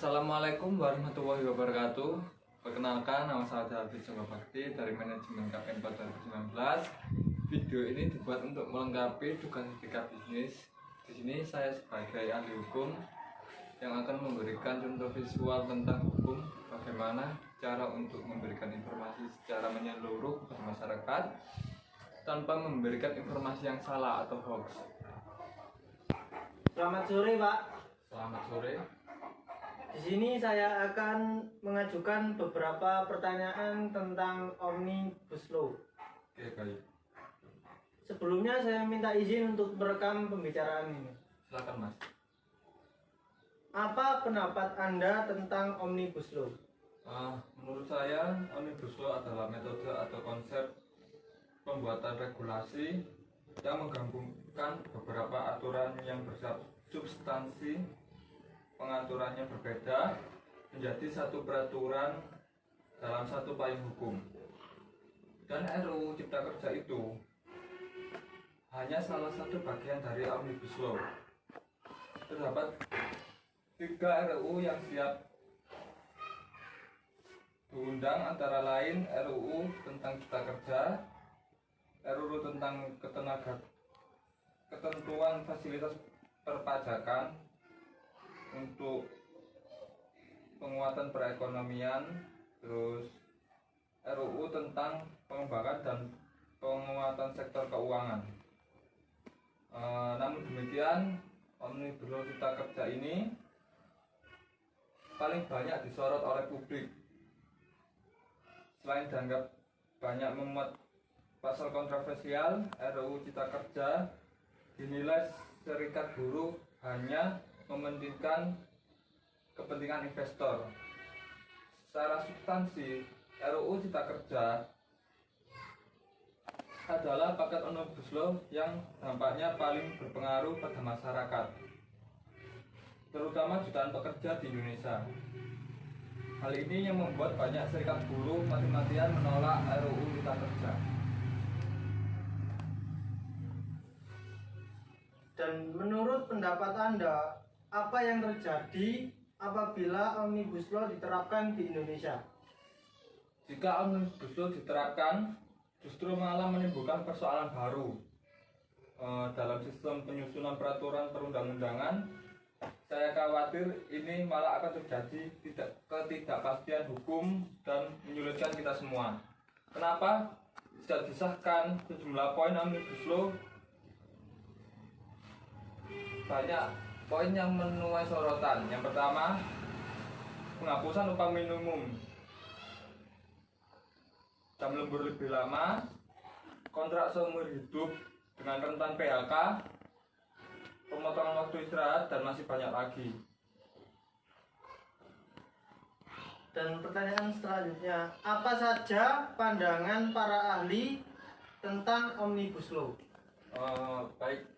Assalamualaikum warahmatullahi wabarakatuh. Perkenalkan, nama saya David Joko Bakti dari Manajemen KPM 2019. Video ini dibuat untuk melengkapi tugas etika bisnis. Di sini saya sebagai ahli hukum yang akan memberikan contoh visual tentang hukum, bagaimana cara untuk memberikan informasi secara menyeluruh kepada masyarakat tanpa memberikan informasi yang salah atau hoax. Selamat sore, Pak. Selamat sore. Di sini saya akan mengajukan beberapa pertanyaan tentang Omnibus Law. Oke, baik. Sebelumnya saya minta izin untuk merekam pembicaraan ini. Silakan, Mas. Apa pendapat Anda tentang Omnibus Law? Menurut saya, Omnibus Law adalah metode atau konsep pembuatan regulasi yang menggabungkan beberapa aturan yang bersifat substansi. Pengaturannya berbeda menjadi satu peraturan dalam satu payung hukum. Dan RUU Cipta Kerja itu hanya salah satu bagian dari Omnibus Law. Terdapat 3 RUU yang siap diundang, antara lain RUU tentang Cipta Kerja, RUU tentang ketentuan fasilitas perpajakan untuk penguatan perekonomian, terus RUU tentang pengembangan dan penguatan sektor keuangan. Namun demikian, Omnibus Law Cipta Kerja ini paling banyak disorot oleh publik. Selain dianggap banyak memuat pasal kontroversial, RUU Cipta Kerja dinilai serikat buruh hanya mementingkan kepentingan investor. Secara substansi, RUU Cipta Kerja adalah paket Omnibus Law yang dampaknya paling berpengaruh pada masyarakat, terutama jutaan pekerja di Indonesia. Hal ini yang membuat banyak serikat buruh mati-matian menolak RUU Cipta Kerja. Dan menurut pendapat Anda, apa yang terjadi apabila Omnibus Law diterapkan di Indonesia? Jika Omnibus Law diterapkan, justru malah menimbulkan persoalan baru dalam sistem penyusunan peraturan perundang-undangan. Saya khawatir ini malah akan terjadi ketidakpastian hukum dan menyulitkan kita semua. Kenapa? Sejak disahkan sejumlah poin Omnibus Law, banyak poin yang menuai sorotan. Yang pertama, penghapusan upah minimum, jam lembur lebih lama, kontrak seumur hidup dengan rentan PHK, pemotongan waktu istirahat, dan masih banyak lagi. Dan pertanyaan selanjutnya, apa saja pandangan para ahli tentang Omnibus Law? Baik,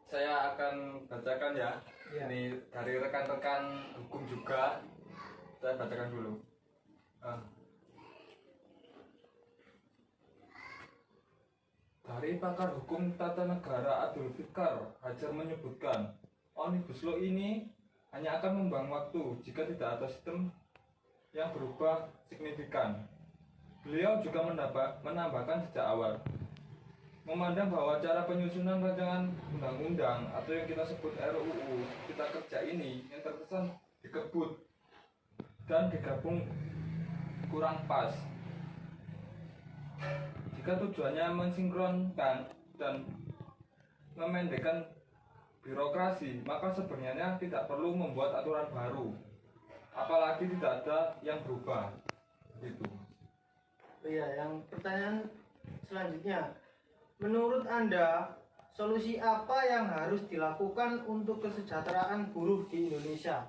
saya akan bacakan ya. Ya. Ini dari rekan-rekan hukum juga. Saya bacakan dulu. Dari pakar hukum tata negara Abdul Fikar Hajar menyebutkan, Omnibus Law ini hanya akan membuang waktu jika tidak ada sistem yang berubah signifikan. Beliau juga menambahkan sejak awal, memandang bahwa cara penyusunan rancangan undang-undang atau yang kita sebut RUU Cipta Kerja ini yang terkesan dikebut dan digabung kurang pas. Jika tujuannya mensinkronkan dan memendekkan birokrasi, maka sebenarnya tidak perlu membuat aturan baru, apalagi tidak ada yang berubah. Gitu. Iya, yang pertanyaan selanjutnya, menurut Anda, solusi apa yang harus dilakukan untuk kesejahteraan buruh di Indonesia?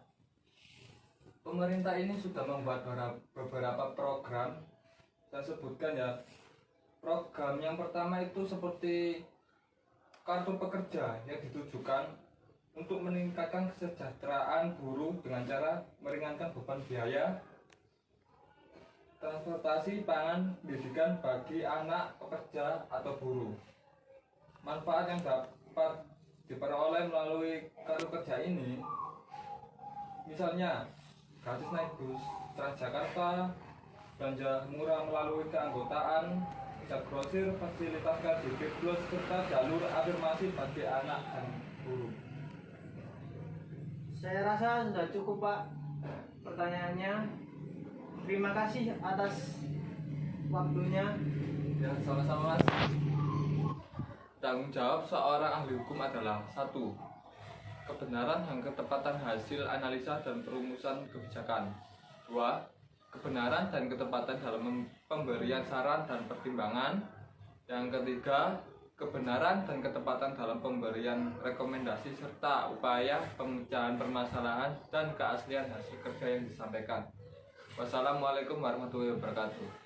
Pemerintah ini sudah membuat beberapa program. Saya sebutkan ya. Program yang pertama itu seperti kartu pekerja yang ditujukan untuk meningkatkan kesejahteraan buruh dengan cara meringankan beban biaya transportasi, pangan, pendidikan bagi anak pekerja atau buruh. Manfaat yang dapat diperoleh melalui kartu kerja ini, misalnya gratis naik bus Transjakarta, belanja murah melalui keanggotaan, cat grosir, fasilitas KDP Plus, serta jalur afirmasi bagi anak dan guru. Saya rasa sudah cukup, Pak, pertanyaannya. Terima kasih atas waktunya. Ya, sama-sama, Mas. Tanggung jawab seorang ahli hukum adalah: 1. Kebenaran dan ketepatan hasil analisa dan perumusan kebijakan. 2. Kebenaran dan ketepatan dalam pemberian saran dan pertimbangan. Yang ketiga, kebenaran dan ketepatan dalam pemberian rekomendasi serta upaya pemecahan permasalahan dan keaslian hasil kerja yang disampaikan. Wassalamualaikum warahmatullahi wabarakatuh.